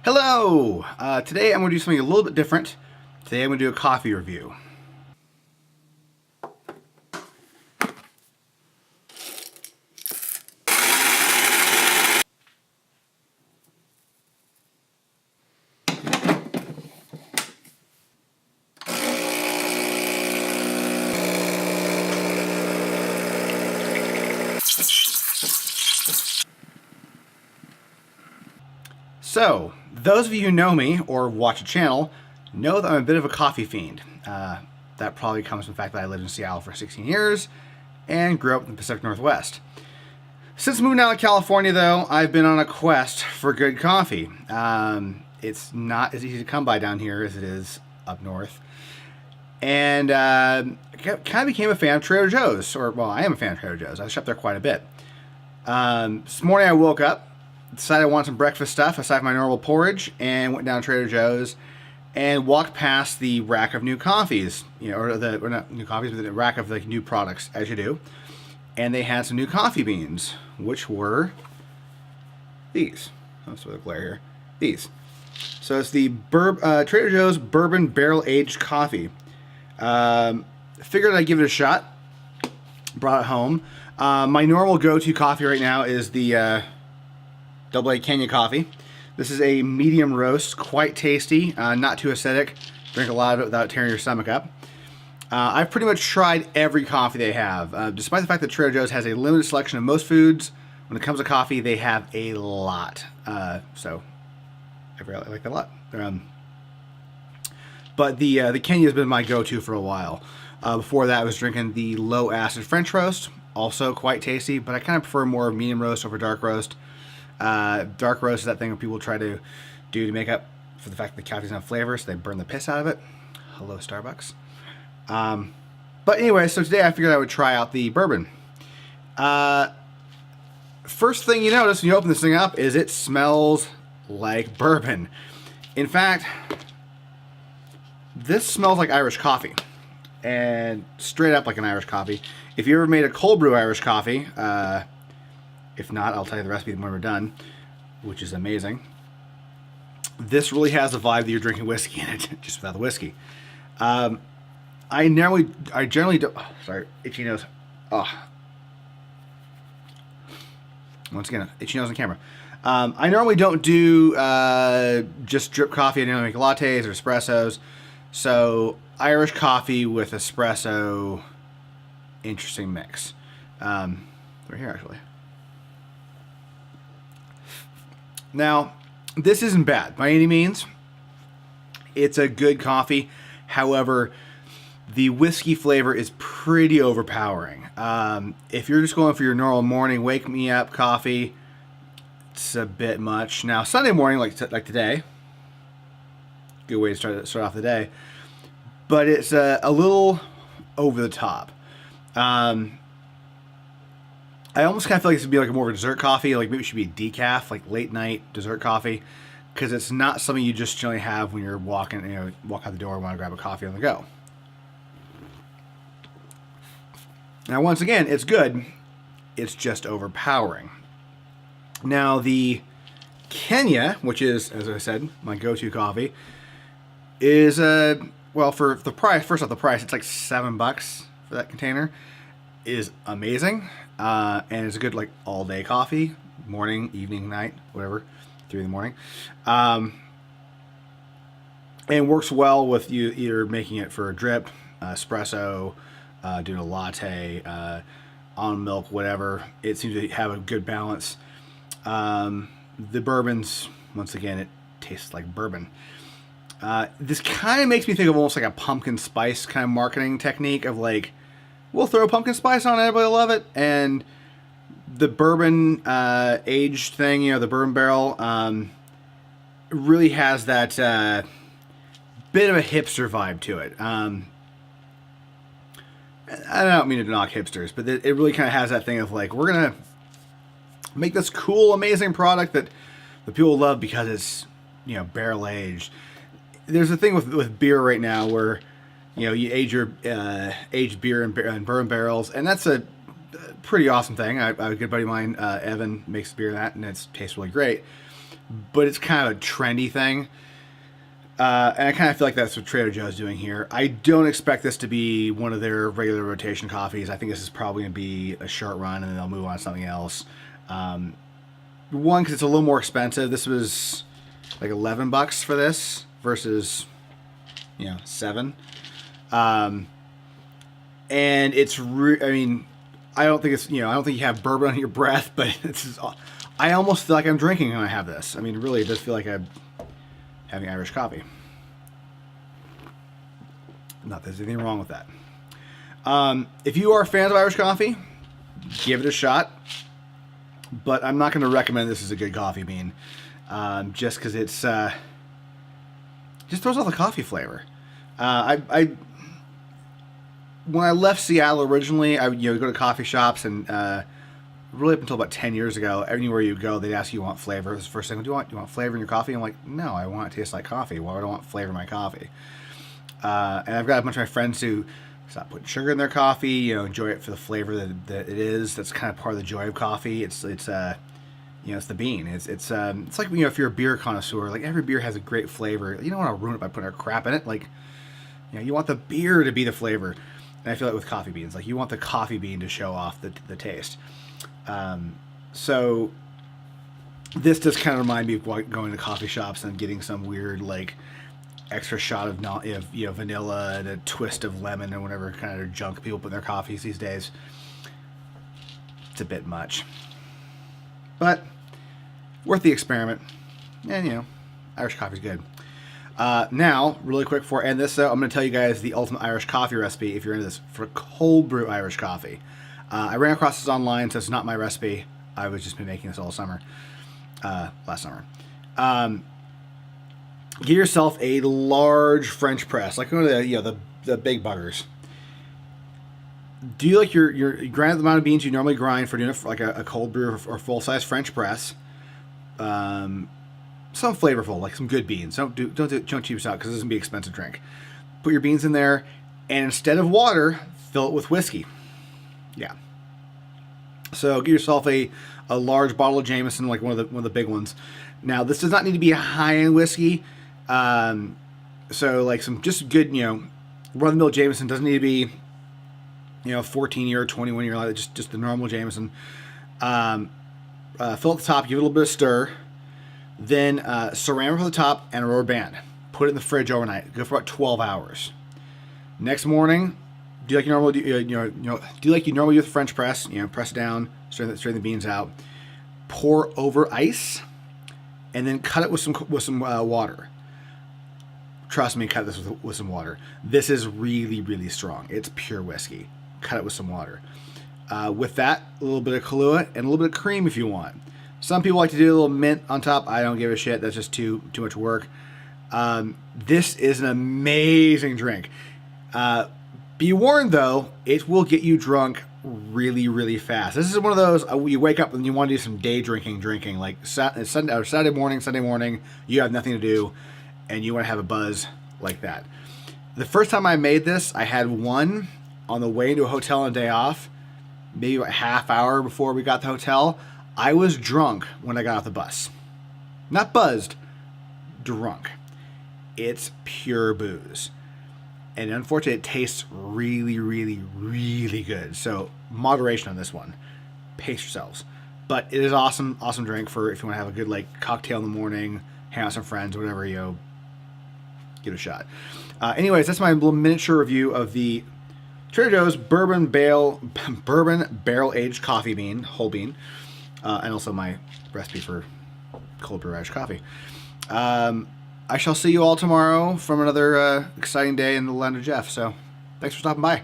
Hello! Today I'm going to do something a little bit different. Today I'm going to do a coffee review. So, those of you who know me or watch the channel know that I'm a bit of a coffee fiend. That probably comes from the fact that I lived in Seattle for 16 years and grew up in the Pacific Northwest. Since moving out of California, though, I've been on a quest for good coffee. It's not as easy to come by down here as it is up north. And kind of became a fan of Trader Joe's. I am a fan of Trader Joe's. I shop there quite a bit. This morning I woke up, decided I wanted some breakfast stuff aside from my normal porridge, and went down to Trader Joe's and walked past the rack of new coffees, or not new coffees, but the rack of like new products, as you do. And they had some new coffee beans, which were these. Oh, so the glare here. These. So it's the Trader Joe's Bourbon Barrel Aged Coffee. Figured I'd give it a shot. Brought it home. My normal go-to coffee right now is the Double A Kenya coffee. This is a medium roast, quite tasty, not too acidic. Drink a lot of it without tearing your stomach up. I've pretty much tried every coffee they have. Despite the fact that Trader Joe's has a limited selection of most foods, when it comes to coffee, they have a lot. So I really like that a lot. But the Kenya has been my go-to for a while. Before that, I was drinking the low-acid French roast, also quite tasty, but I kind of prefer more medium roast over dark roast. Dark roast is that thing where people try to do to make up for the fact that the coffee doesn't have flavor, so they burn the piss out of it. Hello, Starbucks. But anyway, so today I figured I would try out the bourbon. First thing you notice when you open this thing up is it smells like bourbon. In fact, this smells like Irish coffee, and straight up like an Irish coffee. If you ever made a cold brew Irish coffee, if not, I'll tell you the recipe when we're done, which is amazing. This really has the vibe that you're drinking whiskey in it, just without the whiskey. I generally don't. Oh, sorry, itchy nose. Oh. Once again, itchy nose on camera. I normally don't do just drip coffee. I normally make lattes or espressos. So Irish coffee with espresso, interesting mix. Right here actually. Now, this isn't bad by any means. It's a good coffee. However, the whiskey flavor is pretty overpowering. If you're just going for your normal morning wake me up coffee, it's a bit much. Now, Sunday morning, like today, good way to start off the day, but it's a little over the top. I almost kind of feel like this would be like more of a dessert coffee, like maybe it should be a decaf, like late night dessert coffee, because it's not something you just generally have when you're walk out the door and want to grab a coffee on the go. Now, once again, it's good. It's just overpowering. Now, the Kenya, which is, as I said, my go-to coffee, is well, for the price. First off, the price, it's like $7 for that container. Is amazing, and it's a good like all-day coffee, morning, evening, night, whatever, 3 in the morning, and works well with you either making it for a drip, espresso, doing a latte, almond milk, whatever. It seems to have a good balance. The bourbons, once again, it tastes like bourbon. This kind of makes me think of almost like a pumpkin spice kind of marketing technique of like, we'll throw pumpkin spice on it, everybody will love it. And the bourbon aged thing, the bourbon barrel, really has that bit of a hipster vibe to it. I don't mean to knock hipsters, but it really kind of has that thing of like, we're going to make this cool, amazing product that the people love because it's, barrel aged. There's a thing with beer right now where you age your aged beer in bourbon barrels, and that's a pretty awesome thing. A good buddy of mine, Evan, makes beer in that, and it tastes really great. but it's kind of a trendy thing. And I kind of feel like that's what Trader Joe's doing here. I don't expect this to be one of their regular rotation coffees. I think this is probably going to be a short run, and then they'll move on to something else. One, because it's a little more expensive. This was like $11 for this versus, $7. And it's, I mean, I don't think it's, I don't think you have bourbon on your breath, but I almost feel like I'm drinking when I have this. I mean, really, it does feel like I'm having Irish coffee. Not that there's anything wrong with that. If you are fans of Irish coffee, give it a shot. But I'm not going to recommend this as a good coffee bean, just because it's just throws off the coffee flavor. When I left Seattle originally, I would go to coffee shops, and really up until about 10 years ago, anywhere you go, they'd ask you want flavor. This is the first thing, do you want flavor in your coffee? I'm like, no, I want it to taste like coffee. Why would I want flavor in my coffee? And I've got a bunch of my friends who stop putting sugar in their coffee, enjoy it for the flavor that it is. That's kind of part of the joy of coffee. It's it's the bean. It's like, if you're a beer connoisseur, like every beer has a great flavor. You don't want to ruin it by putting crap in it. Like, you want the beer to be the flavor. And I feel like with coffee beans, like you want the coffee bean to show off the taste. So this does kind of remind me of going to coffee shops and getting some weird like extra shot of vanilla and a twist of lemon or whatever kind of junk people put in their coffees these days. It's a bit much, but worth the experiment. And Irish coffee's good. Now, really quick before I end this, I'm going to tell you guys the ultimate Irish coffee recipe if you're into this for cold brew Irish coffee. I ran across this online, so it's not my recipe. I was just been making this all summer, last summer. Get yourself a large French press, like one of the big buggers. Do you like you grind the amount of beans you normally grind for doing like a cold brew or full size French press. Some flavorful, like some good beans. Don't cheap us out because this is gonna be an expensive drink. Put your beans in there, and instead of water, fill it with whiskey. Yeah. So get yourself a large bottle of Jameson, like one of the big ones. Now this does not need to be a high-end whiskey. So like some just good, run-of-the-mill Jameson. Doesn't need to be 14-year or 21-year, like just the normal Jameson. Fill at the top, give it a little bit of stir. Then saran wrap the top and a rubber band. Put it in the fridge overnight. Go for about 12 hours. Next morning, do like you normally do. Do like you normally do with the French press. Press it down, strain the beans out. Pour over ice, and then cut it with some water. Trust me, cut this with some water. This is really, really strong. It's pure whiskey. Cut it with some water. With that, a little bit of Kahlua and a little bit of cream if you want. Some people like to do a little mint on top. I don't give a shit. That's just too much work. This is an amazing drink. Be warned, though, it will get you drunk really, really fast. This is one of those, you wake up and you want to do some day drinking, like Saturday morning, you have nothing to do, and you want to have a buzz like that. The first time I made this, I had one on the way into a hotel on a day off, maybe a half hour before we got to the hotel. I was drunk when I got off the bus. Not buzzed, drunk. It's pure booze. And unfortunately, it tastes really, really, really good. So moderation on this one. Pace yourselves. But it is awesome drink for if you want to have a good cocktail in the morning, hang out with some friends, whatever, give it a shot. Anyways, that's my little miniature review of the Trader Joe's Bourbon Barrel Aged Coffee bean, whole bean, and also my recipe for cold brew Irish coffee. I shall see you all tomorrow from another exciting day in the land of Jeff. So thanks for stopping by.